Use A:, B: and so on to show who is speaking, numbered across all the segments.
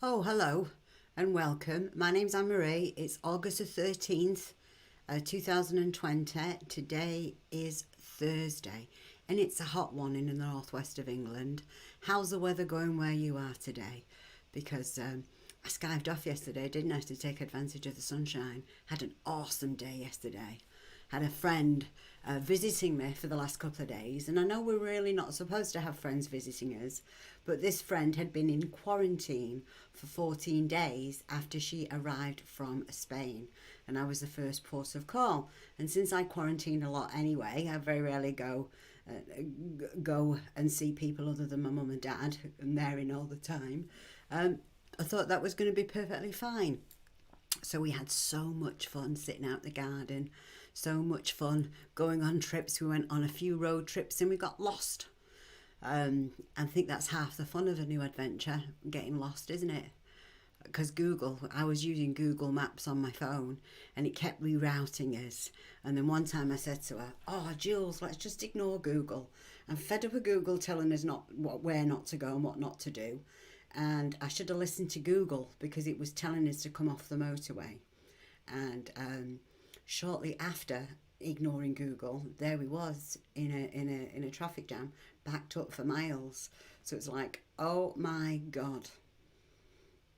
A: Oh, hello and welcome. My name's Anne-Marie. It's August the 13th, 2020. Today is Thursday and it's a hot one in the northwest of England. How's the weather going where you are today? Because I skived off yesterday, didn't I, to take advantage of the sunshine. Had an awesome day yesterday. Had a friend visiting me for the last couple of days, and I know we're really not supposed to have friends visiting us, but this friend had been in quarantine for 14 days after she arrived from Spain, and I was the first port of call. And since I quarantine a lot anyway, I very rarely go and see people other than my mum and dad, and they're in all the time. I thought that was going to be perfectly fine. So we had so much fun sitting out in the garden, so much fun going on trips. We went on a few road trips and we got lost. I think that's half the fun of a new adventure, getting lost, isn't it? Because I was using Google Maps on my phone and it kept rerouting us. And then one time I said to her, "Oh, Jules, let's just ignore Google. I'm fed up with Google telling us where not to go and what not to do." And I should have listened to Google because it was telling us to come off the motorway. And shortly after ignoring Google, there we was in a traffic jam, backed up for miles. So it's like, oh my God,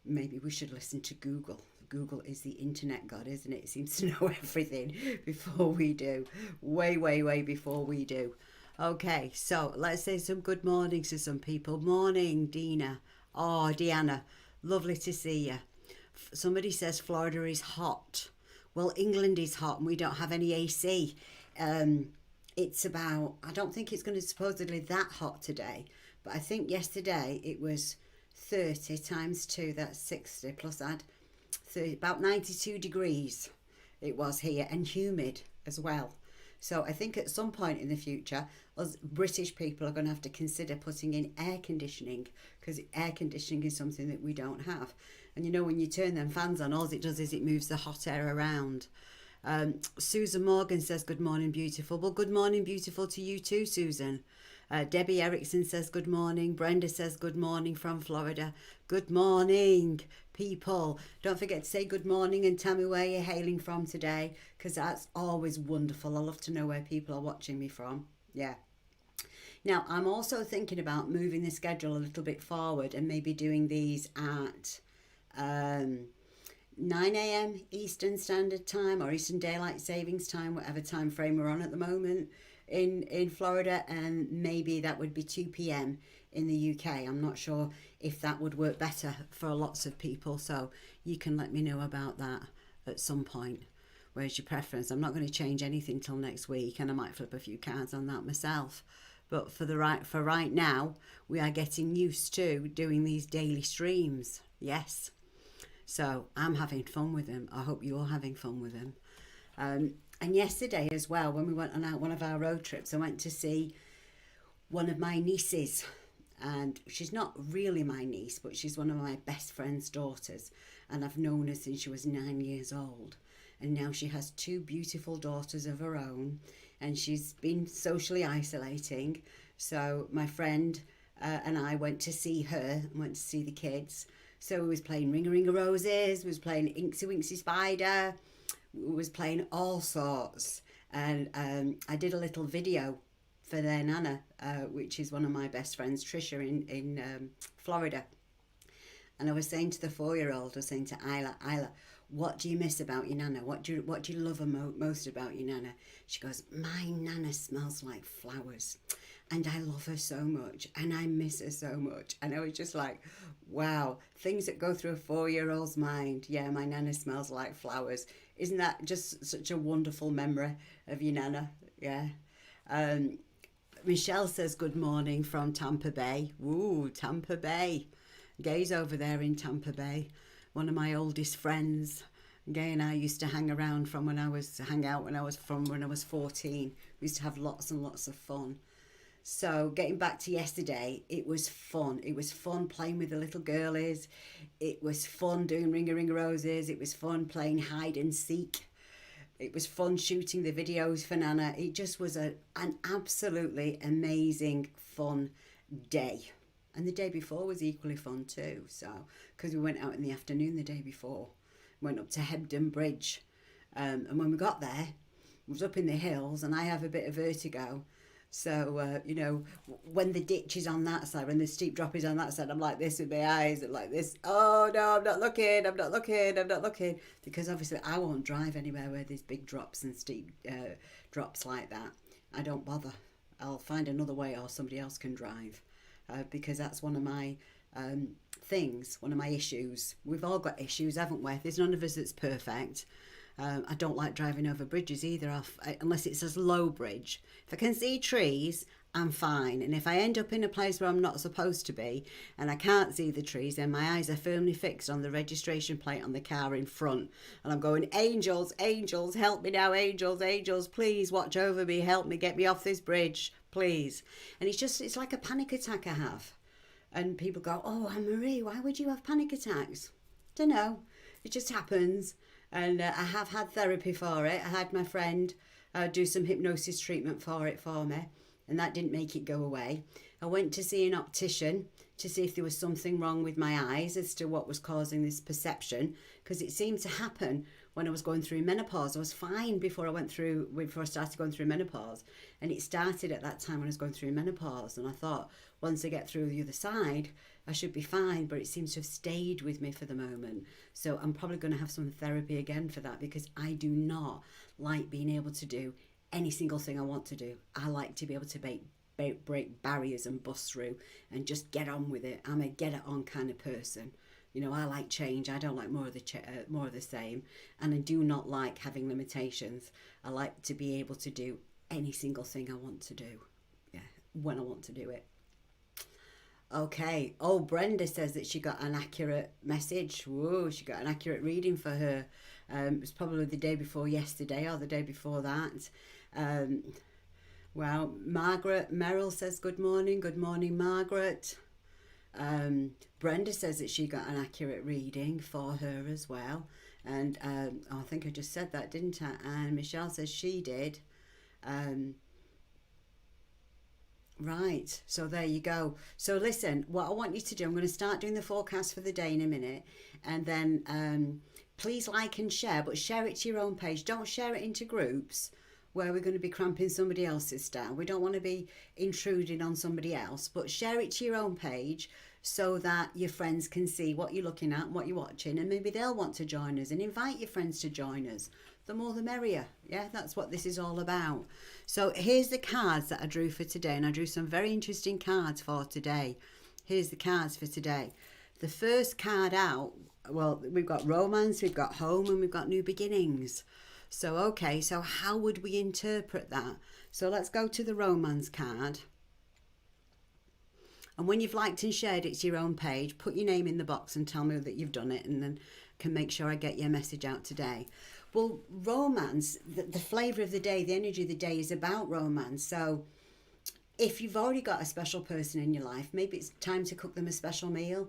A: maybe we should listen to Google. Google is the internet god, isn't it? It seems to know everything before we do. Way, way, way before we do. Okay, so let's say some good mornings to some people. Morning, Dina. Oh, Diana, lovely to see you. Somebody says Florida is hot. Well, England is hot and we don't have any AC. It's about, I don't think it's going to be supposedly that hot today, but I think yesterday it was 30 times 2, that's 60, plus add 30, about 92 degrees it was here, and humid as well. So I think at some point in the future, us British people are going to have to consider putting in air conditioning, because air conditioning is something that we don't have. And you know, when you turn them fans on, all it does is it moves the hot air around. Susan Morgan says, good morning, beautiful. Well, good morning, beautiful to you too, Susan. Debbie Erickson says, good morning. Brenda says, good morning from Florida. Good morning, people. Don't forget to say good morning and tell me where you're hailing from today, because that's always wonderful. I love to know where people are watching me from. Yeah. Now, I'm also thinking about moving the schedule a little bit forward and maybe doing these at 9 a.m. Eastern Standard Time or Eastern Daylight Savings Time, whatever time frame we're on at the moment in Florida, and maybe that would be 2 p.m. in the UK. I'm not sure if that would work better for lots of people, so you can let me know about that at some point. Where's your preference? I'm not going to change anything till next week, and I might flip a few cards on that myself. But for right now, we are getting used to doing these daily streams. Yes. So I'm having fun with them. I hope you're having fun with them. And yesterday as well, when we went on one of our road trips, I went to see one of my nieces. And she's not really my niece, but she's one of my best friend's daughters. And I've known her since she was 9 years old. And now she has 2 beautiful daughters of her own. And she's been socially isolating. So my friend and I went to see her and went to see the kids. So we was playing Ring a Ring of Roses, we was playing Inksy Winksy Spider, we was playing all sorts. And I did a little video for their nana, which is one of my best friends, Trisha, in Florida. And I was saying to the 4-year-old, I was saying to Isla, what do you miss about your nana? What do you love most about your nana? She goes, my nana smells like flowers. And I love her so much, and I miss her so much. And I was just like, wow, things that go through a 4-year-old's mind. Yeah, my nana smells like flowers. Isn't that just such a wonderful memory of your nana? Yeah. Michelle says good morning from Tampa Bay. Ooh, Tampa Bay. Gay's over there in Tampa Bay. One of my oldest friends. Gay and I used to hang out when I was 14. We used to have lots and lots of fun. So getting back to yesterday, it was fun. It was fun playing with the little girlies. It was fun doing Ring a Ring of Roses. It was fun playing hide and seek. It was fun shooting the videos for Nana. It just was an absolutely amazing, fun day. And the day before was equally fun too. So, because we went out in the afternoon the day before, went up to Hebden Bridge. And when we got there, it was up in the hills, and I have a bit of vertigo. So, when the ditch is on that side, when the steep drop is on that side, I'm like this with my eyes, and like this. Oh no, I'm not looking, I'm not looking, I'm not looking. Because obviously I won't drive anywhere where there's big drops and steep drops like that. I don't bother. I'll find another way, or somebody else can drive. Because that's one of my things, one of my issues. We've all got issues, haven't we? There's none of us that's perfect. I don't like driving over bridges either, unless it's a low bridge. If I can see trees, I'm fine. And if I end up in a place where I'm not supposed to be and I can't see the trees, then my eyes are firmly fixed on the registration plate on the car in front. And I'm going, angels, angels, help me now, angels, angels, please watch over me, help me, get me off this bridge, please. And it's like a panic attack I have. And people go, oh, Anne-Marie, why would you have panic attacks? Don't know. It just happens. And I have had therapy for it. I had my friend do some hypnosis treatment for it for me, and that didn't make it go away. I went to see an optician to see if there was something wrong with my eyes as to what was causing this perception, because it seemed to happen when I was going through menopause. I was fine before I started going through menopause, and it started at that time when I was going through menopause. And I thought, once I get through the other side, I should be fine, but it seems to have stayed with me for the moment. So I'm probably going to have some therapy again for that, because I do not like being able to do any single thing I want to do. I like to be able to break barriers and bust through and just get on with it. I'm a get it on kind of person. I like change. I don't like more of the same, and I do not like having limitations. I like to be able to do any single thing I want to do, when I want to do it. Okay. Oh, Brenda says that she got an accurate message. Whoa, she got an accurate reading for her. It was probably the day before yesterday or the day before that. Well, Margaret Merrill says good morning. Good morning, Margaret. Brenda says that she got an accurate reading for her as well. And I think I just said that, didn't I? And Michelle says she did. Right, so there you go. So listen, what I want you to do, I'm going to start doing the forecast for the day in a minute, and then please like and share, but share it to your own page. Don't share it into groups where we're going to be cramping somebody else's style. We don't want to be intruding on somebody else, but share it to your own page so that your friends can see what you're looking at, what you're watching, and maybe they'll want to join us, and invite your friends to join us. The more the merrier. Yeah, that's what this is all about. So here's the cards that I drew for today, and I drew some very interesting cards for today. Here's the cards for today. The first card out, well, we've got romance, we've got home, and we've got new beginnings. So, okay, so how would we interpret that? So let's go to the romance card. And when you've liked and shared it to your own page, put your name in the box and tell me that you've done it, and then can make sure I get your message out today. Well, romance, the flavour of the day, the energy of the day is about romance. So if you've already got a special person in your life, maybe it's time to cook them a special meal.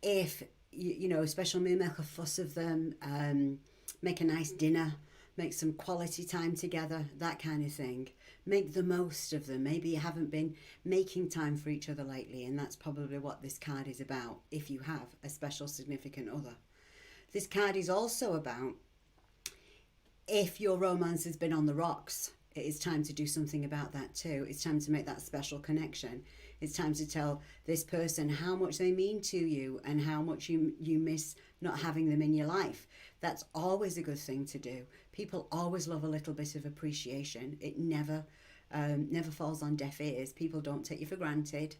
A: If, a special meal, make a fuss of them, make a nice dinner, make some quality time together, that kind of thing. Make the most of them. Maybe you haven't been making time for each other lately, and that's probably what this card is about, if you have a special significant other. This card is also about if your romance has been on the rocks, it is time to do something about that too. It's time to make that special connection. It's time to tell this person how much they mean to you and how much you miss not having them in your life. That's always a good thing to do. People always love a little bit of appreciation. It never falls on deaf ears. People don't take you for granted.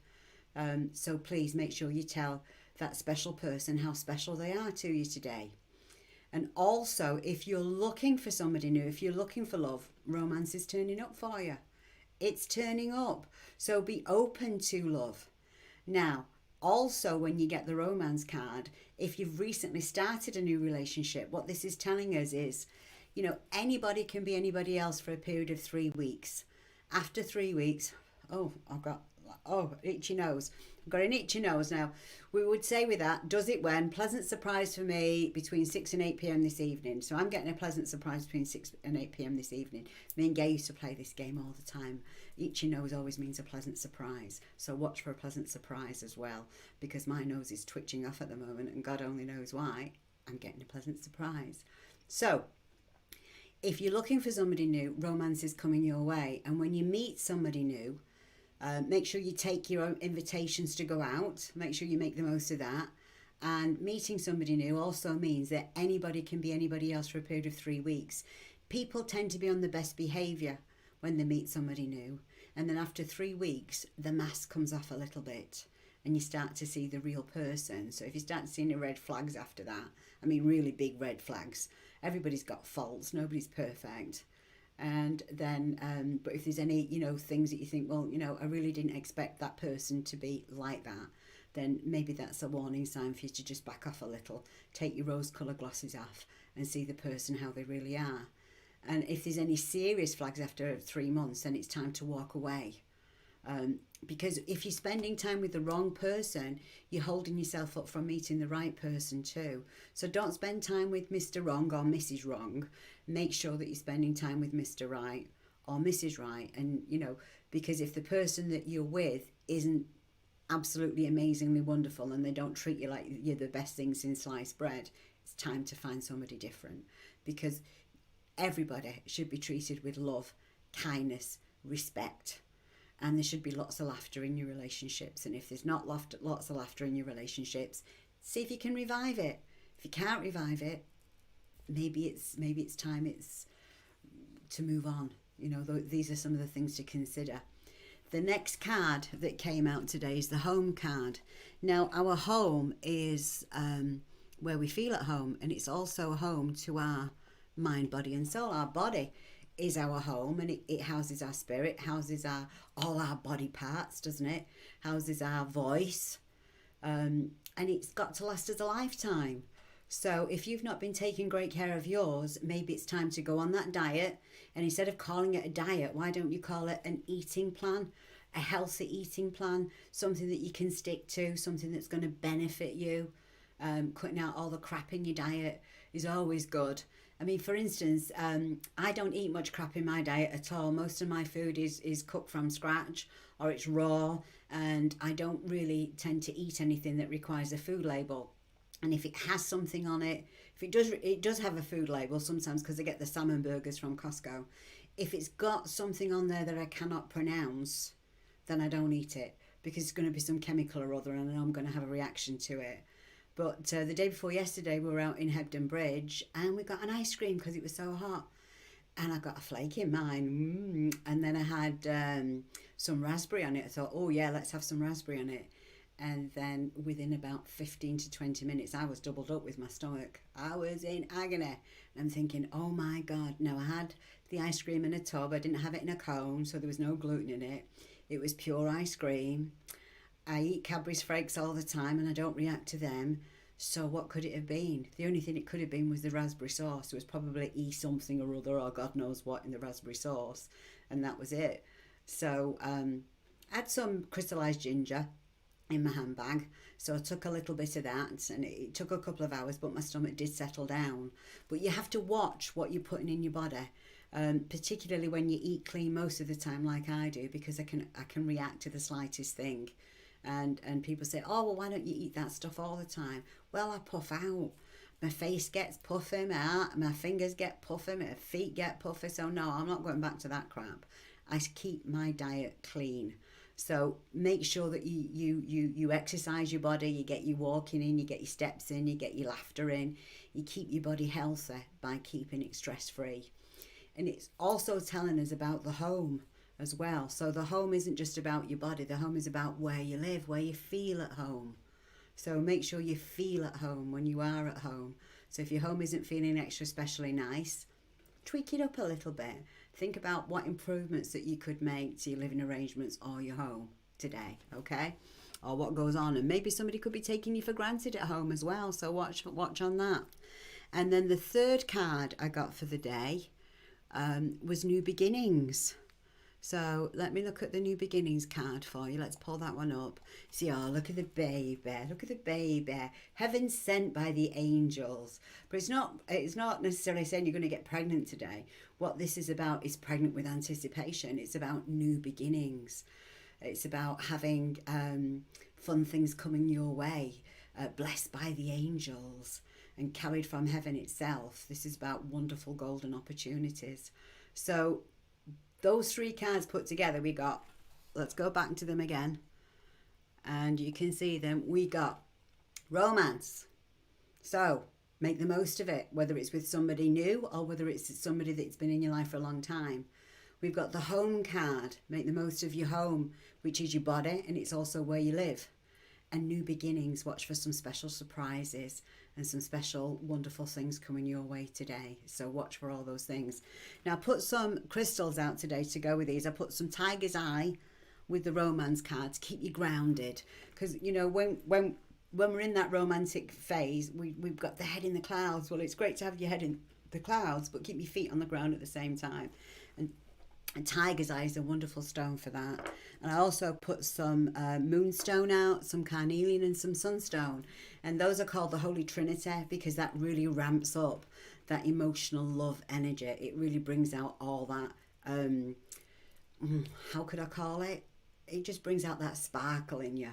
A: So please make sure you tell that special person how special they are to you today. And also, if you're looking for somebody new, if you're looking for love, romance is turning up for you. It's turning up. So be open to love. Now, also when you get the romance card, if you've recently started a new relationship, what this is telling us is, anybody can be anybody else for a period of 3 weeks. After 3 weeks, I've got Oh, itchy nose. I've got an itchy nose now. We would say with that, does it when? Pleasant surprise for me between 6 and 8 p.m. this evening. So I'm getting a pleasant surprise between 6 and 8 p.m. this evening. Me and Gay used to play this game all the time. Itchy nose always means a pleasant surprise. So watch for a pleasant surprise as well, because my nose is twitching off at the moment and God only knows why. I'm getting a pleasant surprise. So if you're looking for somebody new, romance is coming your way. And when you meet somebody new, make sure you take your own invitations to go out. Make sure you make the most of that. And meeting somebody new also means that anybody can be anybody else for a period of 3 weeks. People tend to be on the best behaviour when they meet somebody new. And then after 3 weeks, the mask comes off a little bit and you start to see the real person. So if you start seeing the red flags after that, I mean really big red flags, everybody's got faults, nobody's perfect. And then, but if there's any, things that you think, well, I really didn't expect that person to be like that, then maybe that's a warning sign for you to just back off a little, take your rose-coloured glasses off and see the person how they really are. And if there's any serious flags after 3 months, then it's time to walk away. Because if you're spending time with the wrong person, you're holding yourself up from meeting the right person too. So don't spend time with Mr. Wrong or Mrs. Wrong. Make sure that you're spending time with Mr. Right or Mrs. Right. And, because if the person that you're with isn't absolutely amazingly wonderful and they don't treat you like you're the best thing since sliced bread, it's time to find somebody different. Because everybody should be treated with love, kindness, respect. And there should be lots of laughter in your relationships. And if there's not lots of laughter in your relationships, see if you can revive it. If you can't revive it, maybe it's time to move on. These are some of the things to consider. The next card that came out today is the home card. Now, our home is where we feel at home, and it's also home to our mind, body, and soul. Our body is our home, and it houses our spirit, houses all our body parts, doesn't it? Houses our voice, and it's got to last us a lifetime. So if you've not been taking great care of yours, maybe it's time to go on that diet. And instead of calling it a diet, why don't you call it an eating plan, a healthy eating plan, something that you can stick to, something that's going to benefit you. Cutting out all the crap in your diet is always good. I mean, for instance, I don't eat much crap in my diet at all. Most of my food is cooked from scratch or it's raw, and I don't really tend to eat anything that requires a food label. And if it has something on it, if it does have a food label sometimes, because I get the salmon burgers from Costco. If it's got something on there that I cannot pronounce, then I don't eat it, because it's going to be some chemical or other and I know I'm going to have a reaction to it. But the day before yesterday, we were out in Hebden Bridge and we got an ice cream because it was so hot. And I got a flake in mine. And then I had some raspberry on it. I thought, oh yeah, let's have some raspberry on it. And then within about 15 to 20 minutes, I was doubled up with my stomach. I was in agony. And I'm thinking, oh my God. Now, I had the ice cream in a tub. I didn't have it in a cone, so there was no gluten in it. It was pure ice cream. I eat Cadbury's Flakes all the time and I don't react to them. So what could it have been? The only thing it could have been was the raspberry sauce. It was probably E something or other, or God knows what, in the raspberry sauce. And that was it. So I had some crystallised ginger in my handbag, so I took a little bit of that, and it took a couple of hours, but my stomach did settle down. But you have to watch what you're putting in your body, particularly when you eat clean most of the time, like I do, because I can react to the slightest thing. And people say, oh well, why don't you eat that stuff all the time? Well, I puff out. My face gets puffy, my fingers get puffy, my feet get puffy. So no, I'm not going back to that crap. I keep my diet clean. So make sure that you exercise your body, you get your walking in, you get your steps in, you get your laughter in, you keep your body healthy by keeping it stress-free. And it's also telling us about the home as well. So the home isn't just about your body, the home is about where you live, where you feel at home. So make sure you feel at home when you are at home. So if your home isn't feeling extra specially nice, tweak it up a little bit. Think about what improvements that you could make to your living arrangements or your home today, okay? Or what goes on. And maybe somebody could be taking you for granted at home as well, so watch on that. And then the third card I got for the day was New Beginnings. So let me look at the New Beginnings card for you. Let's pull that one up. See, oh, look at the baby. Look at the baby. Heaven sent by the angels. But it's not necessarily saying you're going to get pregnant today. What this is about is pregnant with anticipation. It's about new beginnings. It's about having fun things coming your way, blessed by the angels and carried from heaven itself. This is about wonderful golden opportunities. So those three cards put together, we got, let's go back to them again. And you can see them. We got romance. So make the most of it, whether it's with somebody new or whether it's somebody that's been in your life for a long time. We've got the home card. Make the most of your home, which is your body, and it's also where you live. And new beginnings. Watch for some special surprises and some special wonderful things coming your way today. So watch for all those things. Now I put some crystals out today to go with these. I put some tiger's eye with the romance card to keep you grounded, because you know when we're in that romantic phase, we've got the head in the clouds. Well, it's great to have your head in the clouds, but keep your feet on the ground at the same time. And tiger's eye is a wonderful stone for that. And I also put some moonstone out, some carnelian and some sunstone. And those are called the Holy Trinity, because that really ramps up that emotional love energy. It really brings out all that, how could I call it? It just brings out that sparkle in you.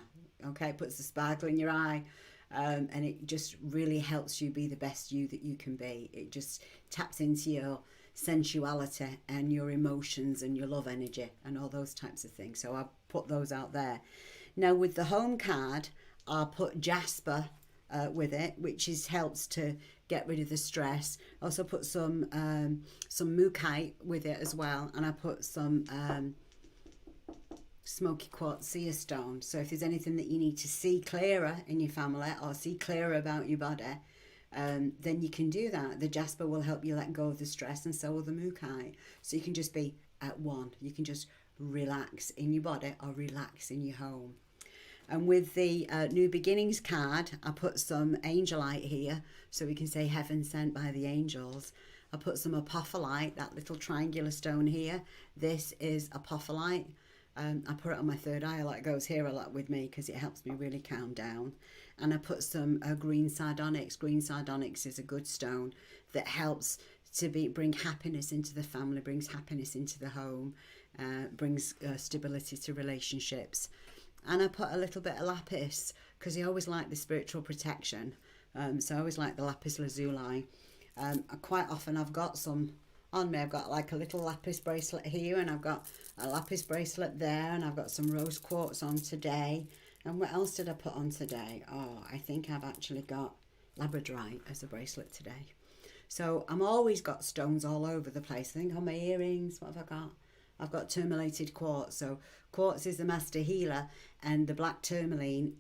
A: Okay, it puts the sparkle in your eye. And it just really helps you be the best you that you can be. It just taps into your sensuality and your emotions and your love energy and all those types of things. So I'll put those out there. Now with the home card, I'll put jasper with it, which helps to get rid of the stress. Also put some mookaite with it as well, and I put some smoky quartz seer stone. So if there's anything that you need to see clearer in your family or see clearer about your body, then you can do that. The jasper will help you let go of the stress, and so will the mookaite. So you can just be at one. You can just relax in your body or relax in your home. And with the New Beginnings card, I put some angelite here, so we can say heaven sent by the angels. I put some apophyllite, that little triangular stone here. This is apophyllite. I put it on my third eye. It goes here a lot with me because it helps me really calm down. And I put some green sardonyx. Green sardonyx is a good stone that helps to bring happiness into the family, brings happiness into the home, brings stability to relationships. And I put a little bit of lapis because I always like the spiritual protection. So I always like the lapis lazuli. Quite often I've got some on me. I've got like a little lapis bracelet here, and I've got a lapis bracelet there, and I've got some rose quartz on today. And what else did I put on today? Oh, I think I've actually got labradorite as a bracelet today. So I'm always got stones all over the place. I think on my earrings, what have I got? I've got tourmalated quartz. So quartz is the master healer, and the black tourmaline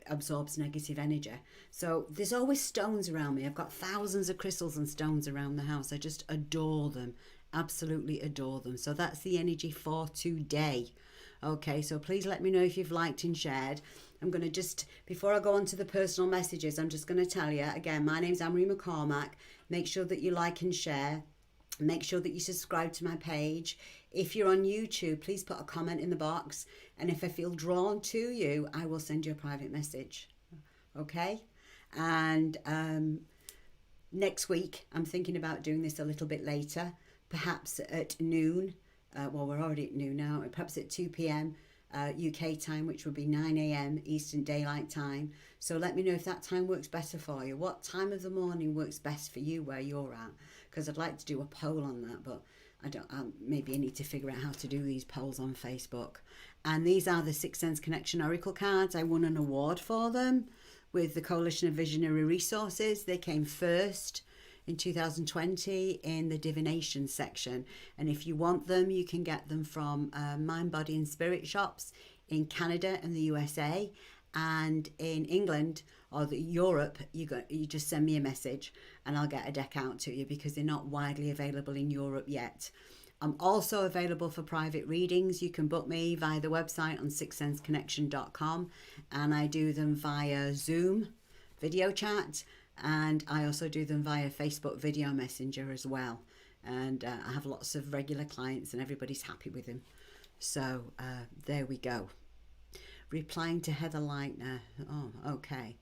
A: absorbs negative energy. So there's always stones around me. I've got thousands of crystals and stones around the house. I just adore them, absolutely adore them. So that's the energy for today. Okay, so please let me know if you've liked and shared. I'm going to just, before I go on to the personal messages, I'm just going to tell you, again, my name's Anne-Marie McCormack. Make sure that you like and share. Make sure that you subscribe to my page. If you're on YouTube, please put a comment in the box. And if I feel drawn to you, I will send you a private message. Okay? And next week, I'm thinking about doing this a little bit later, perhaps at noon. Well, we're already at noon now. Perhaps at 2 p.m. UK time, which would be 9 a.m. Eastern Daylight Time. So let me know if that time works better for you. What time of the morning works best for you where you're at? Because I'd like to do a poll on that, but maybe I need to figure out how to do these polls on Facebook. And these are the Sixth Sense Connection Oracle cards. I won an award for them with the Coalition of Visionary Resources. They came first in 2020 in the divination section. And if you want them, you can get them from Mind, Body and Spirit shops in Canada and the USA. And in England or Europe, you just send me a message and I'll get a deck out to you, because they're not widely available in Europe yet. I'm also available for private readings. You can book me via the website on sixthsenseconnection.com, and I do them via Zoom video chat, and I also do them via Facebook video messenger as well. and I have lots of regular clients and everybody's happy with them. So there we go. Replying to Heather Lightner. Oh, okay.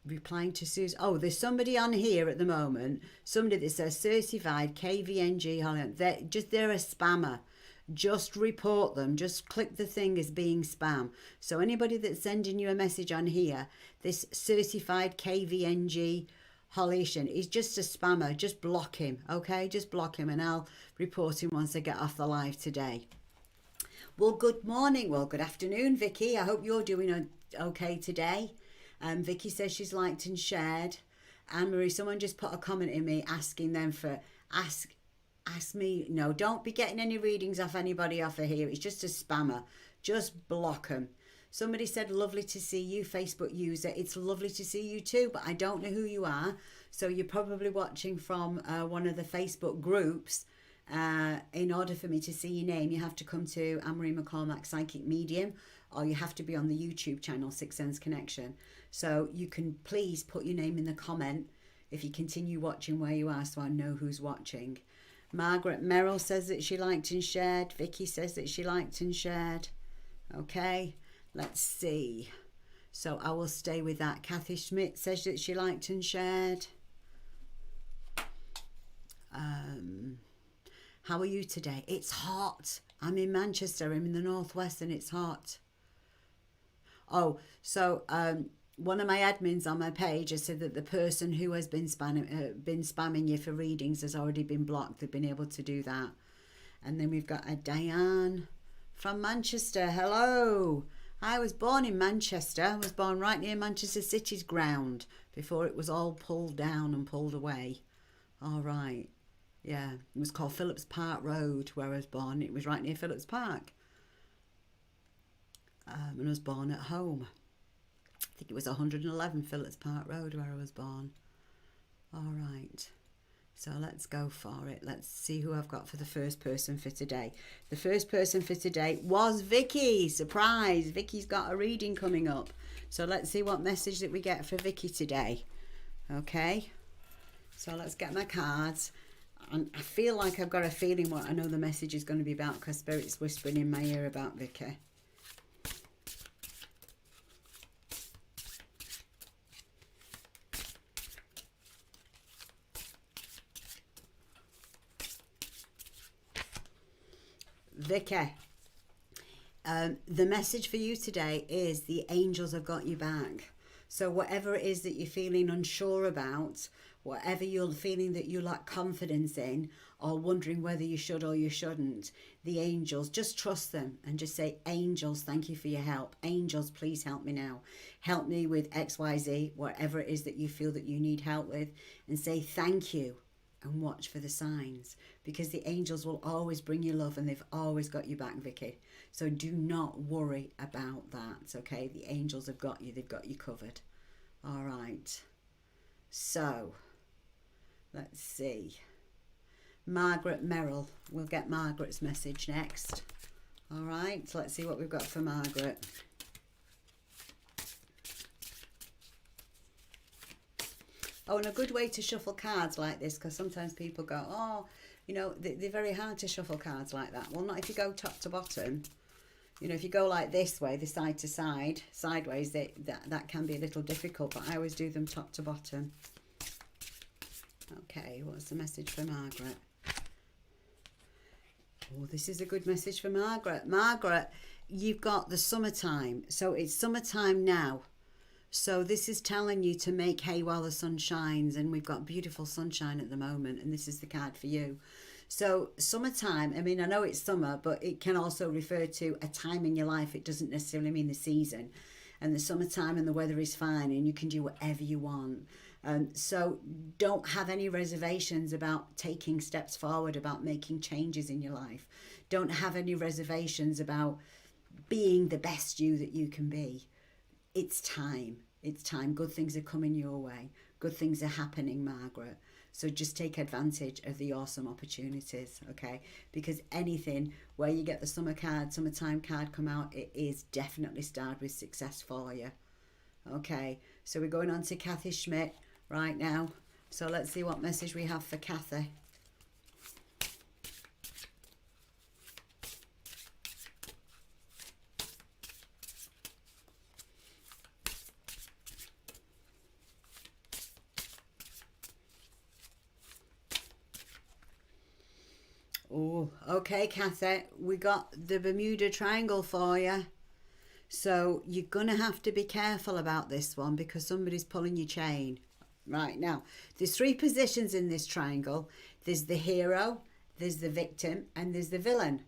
A: Replying to Susan. Oh, there's somebody on here at the moment. Somebody that says certified KVNG Holland. They're a spammer. Just report them. Just click the thing as being spam. So anybody that's sending you a message on here, this certified KVNG Hollytion is just a spammer. Just block him, okay? Just block him, and I'll report him once I get off the live today. Well, good morning. Well, good afternoon, Vicky. I hope you're doing okay today. Vicky says she's liked and shared. Anne-Marie, someone just put a comment in me asking them for ask me. No, don't be getting any readings off anybody off of here. It's just a spammer. Just block them. Somebody said, lovely to see you, Facebook user. It's lovely to see you too, but I don't know who you are. So you're probably watching from one of the Facebook groups. In order for me to see your name, you have to come to Anne-Marie McCormack Psychic Medium, or you have to be on the YouTube channel Sixth Sense Connection. So you can please put your name in the comment if you continue watching where you are, so I know who's watching. Margaret Merrill says that she liked and shared. Vicky says that she liked and shared. Okay, let's see. So I will stay with that. Kathy Schmidt says that she liked and shared. How are you today? It's hot. I'm in Manchester. I'm in the northwest and it's hot. Oh, so one of my admins on my page has said that the person who has been spamming you for readings has already been blocked. They've been able to do that. And then we've got a Diane from Manchester. Hello. I was born in Manchester. I was born right near Manchester City's ground before it was all pulled down and pulled away. All right. Yeah, it was called Phillips Park Road where I was born. It was right near Phillips Park. And I was born at home. I think it was 111 Phillips Park Road where I was born. All right. So let's go for it. Let's see who I've got for the first person for today. The first person for today was Vicky. Surprise. Vicky's got a reading coming up. So let's see what message that we get for Vicky today. Okay. So let's get my cards. And I feel like I've got a feeling what I know the message is going to be about because Spirit's whispering in my ear about Vicky. Vicky, the message for you today is the angels have got you back. So whatever it is that you're feeling unsure about, whatever you're feeling that you lack confidence in, or wondering whether you should or you shouldn't, the angels, just trust them and just say, angels, thank you for your help. Angels, please help me now. Help me with XYZ, whatever it is that you feel that you need help with, and say thank you and watch for the signs, because the angels will always bring you love and they've always got you back, Vicky. So do not worry about that, okay? The angels have got you. They've got you covered. All right. So let's see. Margaret Merrill. We'll get Margaret's message next. All right. So let's see what we've got for Margaret. Oh, and a good way to shuffle cards like this, because sometimes people go, oh, you know, they're very hard to shuffle cards like that. Well, not if you go top to bottom. You know, if you go like this way, the side to side, sideways, that can be a little difficult, but I always do them top to bottom. Okay, what's the message for Margaret? Oh, this is a good message for Margaret. Margaret, you've got the summertime. So it's summertime now. So this is telling you to make hay while the sun shines, and we've got beautiful sunshine at the moment, and this is the card for you. So summertime, I mean, I know it's summer, but it can also refer to a time in your life. It doesn't necessarily mean the season. And the summertime and the weather is fine and you can do whatever you want. So don't have any reservations about taking steps forward, about making changes in your life. Don't have any reservations about being the best you that you can be. It's time. It's time. Good things are coming your way. Good things are happening, Margaret. So just take advantage of the awesome opportunities, okay? Because anything where you get the summertime card come out, it is definitely starred with success for you. Okay, so we're going on to Kathy Schmidt right now. So let's see what message we have for Kathy. okay, Kathy, we got the Bermuda Triangle for you. So you're going to have to be careful about this one because somebody's pulling your chain. Right now, there's three positions in this triangle. There's the hero, there's the victim, and there's the villain.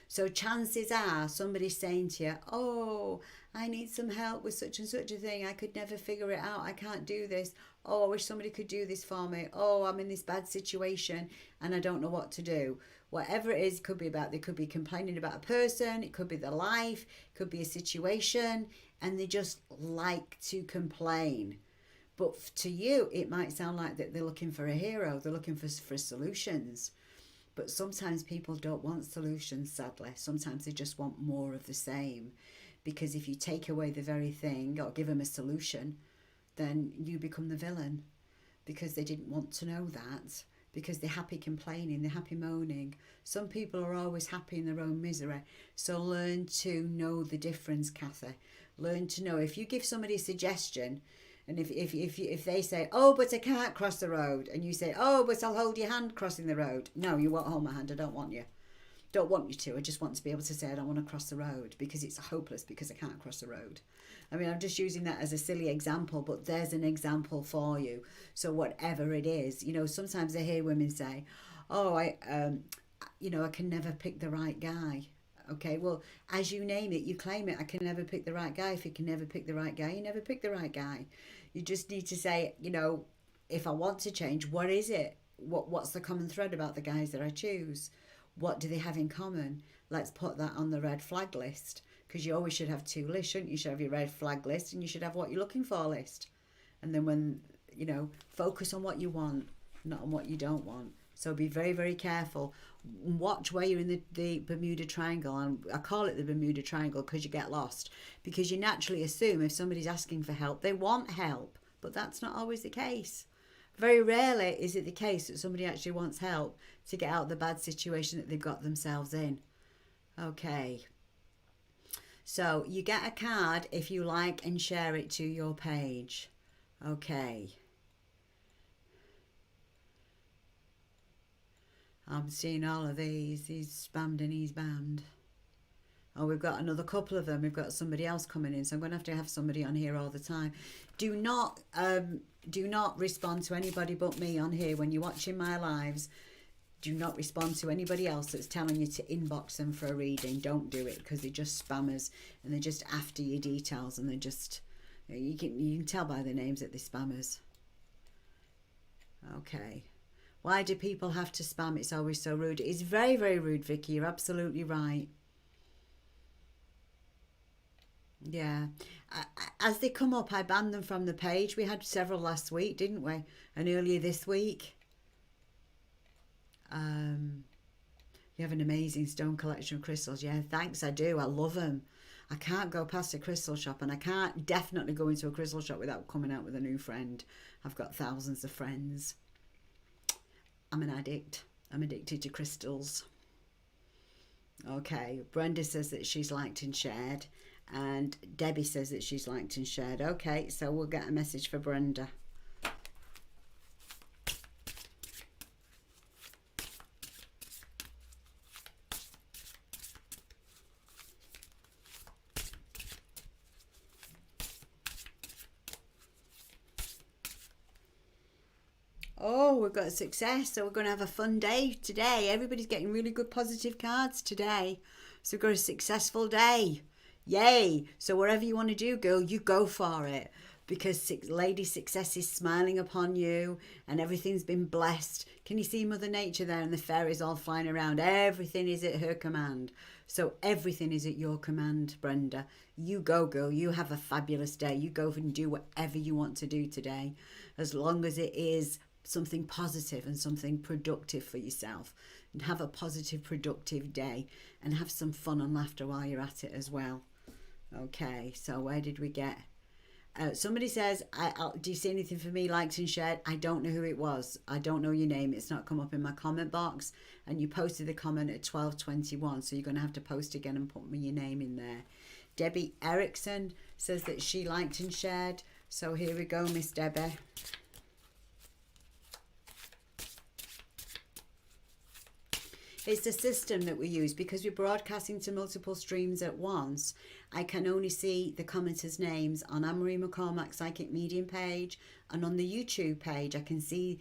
A: So chances are somebody's saying to you, oh, I need some help with such and such a thing. I could never figure it out. I can't do this. Oh, I wish somebody could do this for me. Oh, I'm in this bad situation and I don't know what to do. Whatever it is, could be about, they could be complaining about a person, it could be their life, it could be a situation, and they just like to complain. But to you, it might sound like that they're looking for a hero, they're looking for solutions. But sometimes people don't want solutions, sadly. Sometimes they just want more of the same. Because if you take away the very thing or give them a solution, then you become the villain. Because they didn't want to know that. Because they're happy complaining, they're happy moaning. Some people are always happy in their own misery. So learn to know the difference, Kathy. Learn to know. If you give somebody a suggestion, and if they say, oh, but I can't cross the road, and you say, oh, but I'll hold your hand crossing the road. No, you won't hold my hand. I don't want you. Don't want you to. I just want to be able to say I don't want to cross the road because it's hopeless because I can't cross the road. I mean, I'm just using that as a silly example, but there's an example for you. So whatever it is, sometimes I hear women say, oh, I can never pick the right guy. Okay, well, as you name it, you claim it. I can never pick the right guy. If you can never pick the right guy, you never pick the right guy. You just need to say, if I want to change, what is it? What's the common thread about the guys that I choose? What do they have in common? Let's put that on the red flag list, because you always should have two lists, shouldn't you? You should have your red flag list and you should have what you're looking for list. And then when, focus on what you want, not on what you don't want. So be very, very careful. Watch where you're in the Bermuda Triangle. And I call it the Bermuda Triangle because you get lost. Because you naturally assume if somebody's asking for help, they want help. But that's not always the case. Very rarely is it the case that somebody actually wants help to get out of the bad situation that they've got themselves in. Okay. So you get a card if you like and share it to your page. Okay. I'm seeing all of these. He's spammed and he's banned. Oh, we've got another couple of them. We've got somebody else coming in, so I'm going to have somebody on here all the time. Do not respond to anybody but me on here when you're watching my lives. Do not respond to anybody else that's telling you to inbox them for a reading. Don't do it because they're just spammers and they're just after your details and they're just, you can tell by their names that they're spammers. Okay. Why do people have to spam? It's always so rude. It's very, very rude, Vicky. You're absolutely right. Yeah. As they come up, I banned them from the page. We had several last week, didn't we? And earlier this week. You have an amazing stone collection of crystals. Yeah, thanks, I do. I love them. I can't go past a crystal shop, and I can't definitely go into a crystal shop without coming out with a new friend. I've got thousands of friends. I'm an addict. I'm addicted to crystals. Okay, Brenda says that she's liked and shared, and Debbie says that she's liked and shared. Okay, so we'll get a message for Brenda. Oh, we've got success. So we're going to have a fun day today. Everybody's getting really good positive cards today. So we've got a successful day. Yay. So whatever you want to do, girl, you go for it. Because Lady Success is smiling upon you and everything's been blessed. Can you see Mother Nature there and the fairies all flying around? Everything is at her command. So everything is at your command, Brenda. You go, girl. You have a fabulous day. You go and do whatever you want to do today. As long as it is something positive and something productive for yourself, and have a positive, productive day and have some fun and laughter while you're at it as well. Okay, so where did we get? Somebody says, do you see anything for me liked and shared? I don't know who it was. I don't know your name. It's not come up in my comment box, and you posted the comment at 12:21, so you're going to have to post again and put your name in there. Debbie Erickson says that she liked and shared. So here we go, Miss Debbie. It's the system that we use because we're broadcasting to multiple streams at once. I can only see the commenters' names on Anne-Marie McCormack's Psychic Medium page, and on the YouTube page I can see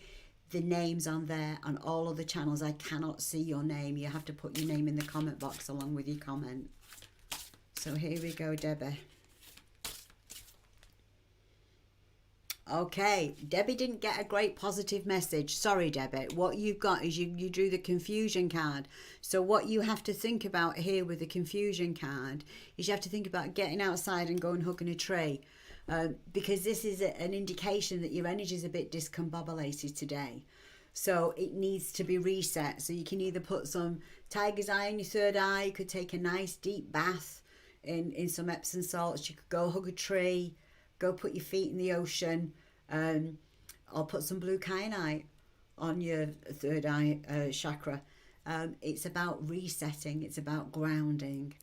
A: the names on there. On all other channels I cannot see your name. You have to put your name in the comment box along with your comment. So here we go, Debbie. Okay, Debbie didn't get a great positive message. Sorry, Debbie. What you've got is you drew the confusion card. So what you have to think about here with the confusion card is you have to think about getting outside and going hugging a tree. Because this is an indication that your energy is a bit discombobulated today. So it needs to be reset. So you can either put some tiger's eye in your third eye. You could take a nice deep bath in some Epsom salts. You could go hug a tree. Go put your feet in the ocean, or put some blue kyanite on your third eye chakra. It's about resetting. It's about grounding.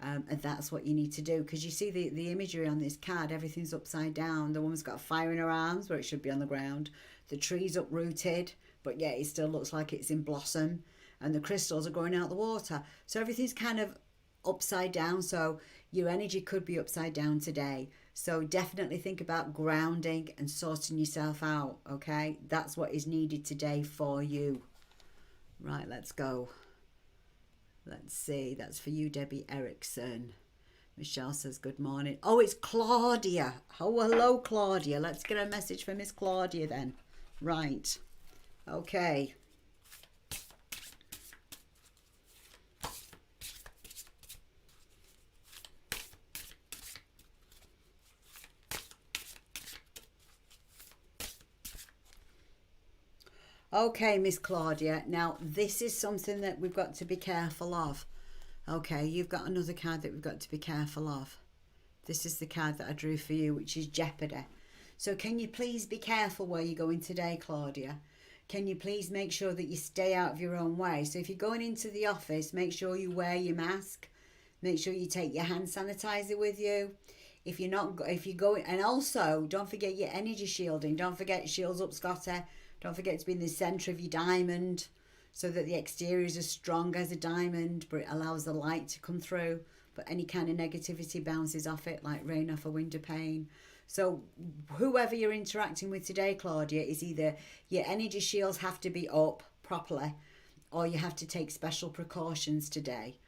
A: And that's what you need to do. Because you see the imagery on this card, everything's upside down. The woman's got a fire in her arms where it should be on the ground. The tree's uprooted, but yet it still looks like it's in blossom. And the crystals are going out the water. So everything's kind of upside down. So your energy could be upside down today. So definitely think about grounding and sorting yourself out, okay? That's what is needed today for you. Right, let's go. Let's see. That's for you, Debbie Erickson. Michelle says good morning. Oh, it's Claudia. Oh, hello, Claudia. Let's get a message for Miss Claudia then. Right. Okay. Okay, Miss Claudia. Now, this is something that we've got to be careful of. Okay, you've got another card that we've got to be careful of. This is the card that I drew for you, which is Jeopardy. So can you please be careful where you're going today, Claudia? Can you please make sure that you stay out of your own way? So if you're going into the office, make sure you wear your mask. Make sure you take your hand sanitizer with you. If you're going, and also don't forget your energy shielding. Don't forget shields up, Scotty. Don't forget to be in the centre of your diamond so that the exterior is as strong as a diamond, but it allows the light to come through. But any kind of negativity bounces off it like rain off a window pane. So whoever you're interacting with today, Claudia, is either your energy shields have to be up properly or you have to take special precautions today.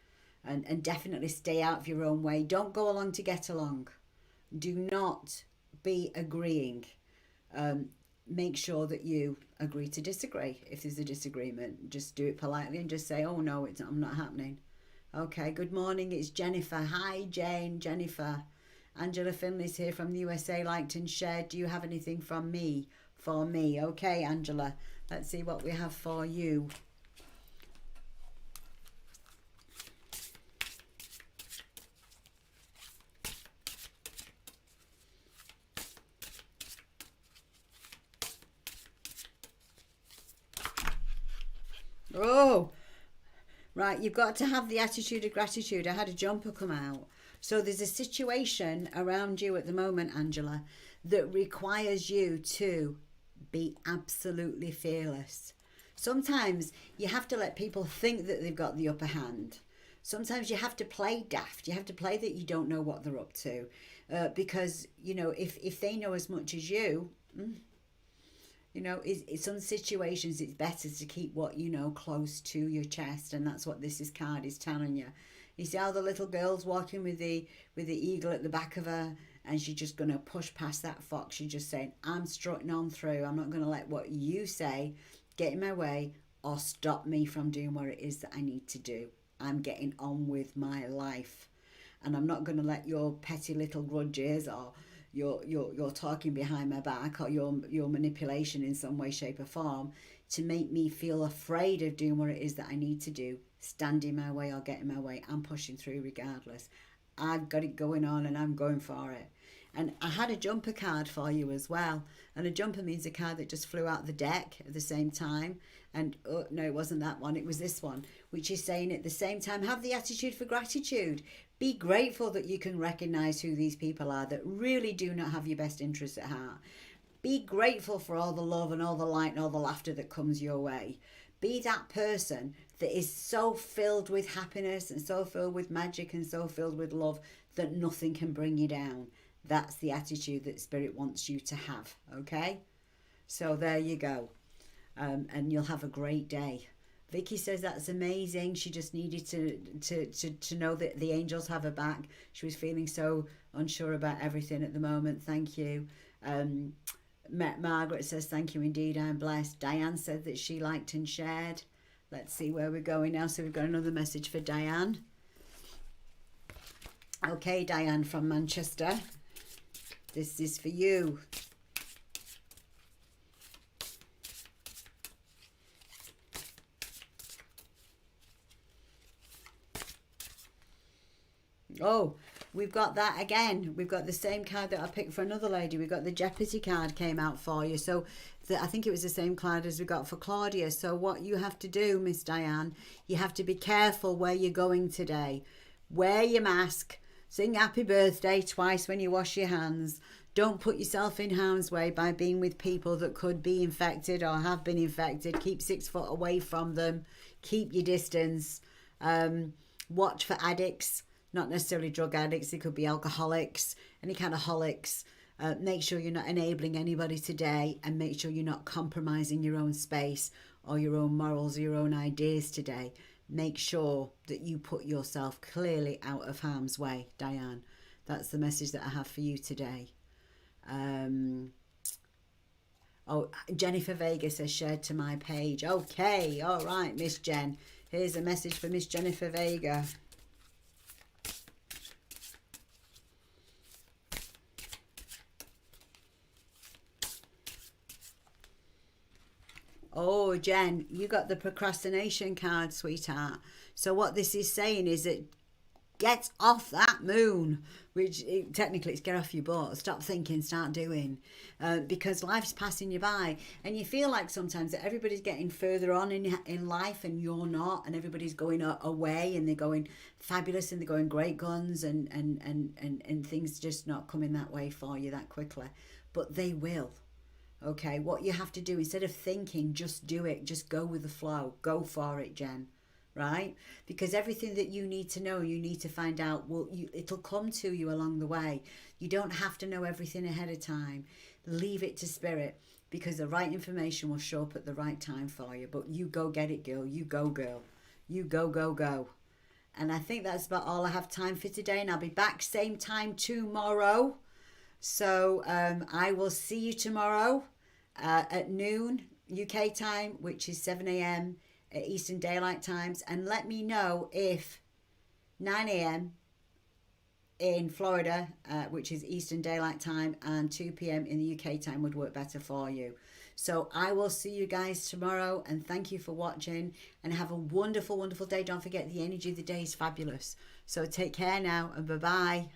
A: And definitely stay out of your own way. Don't go along to get along. Do not be agreeing. Make sure that you agree to disagree. If there's a disagreement, just do it politely and just say, oh no, I'm not happening. Okay, good morning, it's Jennifer. Hi Jane, Jennifer. Angela Finley's here from the USA, liked and shared. Do you have anything from me? For me. Okay, Angela, let's see what we have for you. Oh, right, you've got to have the attitude of gratitude. I had a jumper come out. So there's a situation around you at the moment, Angela, that requires you to be absolutely fearless. Sometimes you have to let people think that they've got the upper hand. Sometimes you have to play daft. You have to play that you don't know what they're up to. Because, you know, if they know as much as you... You know, in some situations it's better to keep what you know close to your chest, and that's what this card is telling you. You see how the little girl's walking with the eagle at the back of her, and she's just going to push past that fox. She's just saying, I'm strutting on through. I'm not going to let what you say get in my way or stop me from doing what it is that I need to do. I'm getting on with my life, and I'm not going to let your petty little grudges or your talking behind my back or your manipulation in some way, shape or form to make me feel afraid of doing what it is that I need to do, stand in my way or get in my way. I'm pushing through regardless. I've got it going on and I'm going for it. And I had a jumper card for you as well. And a jumper means a card that just flew out the deck at the same time. And oh, no, it wasn't that one. It was this one, which is saying at the same time, have the attitude for gratitude. Be grateful that you can recognize who these people are that really do not have your best interests at heart. Be grateful for all the love and all the light and all the laughter that comes your way. Be that person that is so filled with happiness and so filled with magic and so filled with love that nothing can bring you down. That's the attitude that Spirit wants you to have, okay? So there you go. And you'll have a great day. Vicky says that's amazing. She just needed to know that the angels have her back. She was feeling so unsure about everything at the moment. Thank you. Margaret says thank you indeed. I'm blessed. Diane said that she liked and shared. Let's see where we're going now. So we've got another message for Diane. Okay, Diane from Manchester. This is for you. Oh, we've got that again. We've got the same card that I picked for another lady. We've got the Jeopardy card came out for you. So I think it was the same card as we got for Claudia. So what you have to do, Miss Diane, you have to be careful where you're going today. Wear your mask. Sing happy birthday twice when you wash your hands. Don't put yourself in harm's way by being with people that could be infected or have been infected. Keep 6 foot away from them. Keep your distance. Watch for addicts. Not necessarily drug addicts, they could be alcoholics, any kind of holics. Make sure you're not enabling anybody today, and make sure you're not compromising your own space or your own morals or your own ideas today. Make sure that you put yourself clearly out of harm's way, Diane. That's the message that I have for you today. Oh, Jennifer Vegas has shared to my page. Okay, all right, Miss Jen. Here's a message for Miss Jennifer Vega. Oh, Jen, you got the procrastination card, sweetheart. So what this is saying is that get off that moon, which technically it's get off your butt. Stop thinking, start doing, because life's passing you by, and you feel like sometimes that everybody's getting further on in life, and you're not, and everybody's going away, and they're going fabulous, and they're going great guns, and things just not coming that way for you that quickly, but they will. Okay, what you have to do, instead of thinking, just do it. Just go with the flow. Go for it, Jen. Right? Because everything that you need to know, you need to find out, it'll come to you along the way. You don't have to know everything ahead of time. Leave it to Spirit, because the right information will show up at the right time for you. But you go get it, girl. You go, girl. You go, go, go. And I think that's about all I have time for today. And I'll be back same time tomorrow. So I will see you tomorrow at noon UK time, which is 7 a.m. Eastern Daylight Times. And let me know if 9 a.m. in Florida, which is Eastern Daylight Time, and 2 p.m. in the UK time would work better for you. So I will see you guys tomorrow, and thank you for watching, and have a wonderful, wonderful day. Don't forget, the energy of the day is fabulous. So take care now, and bye-bye.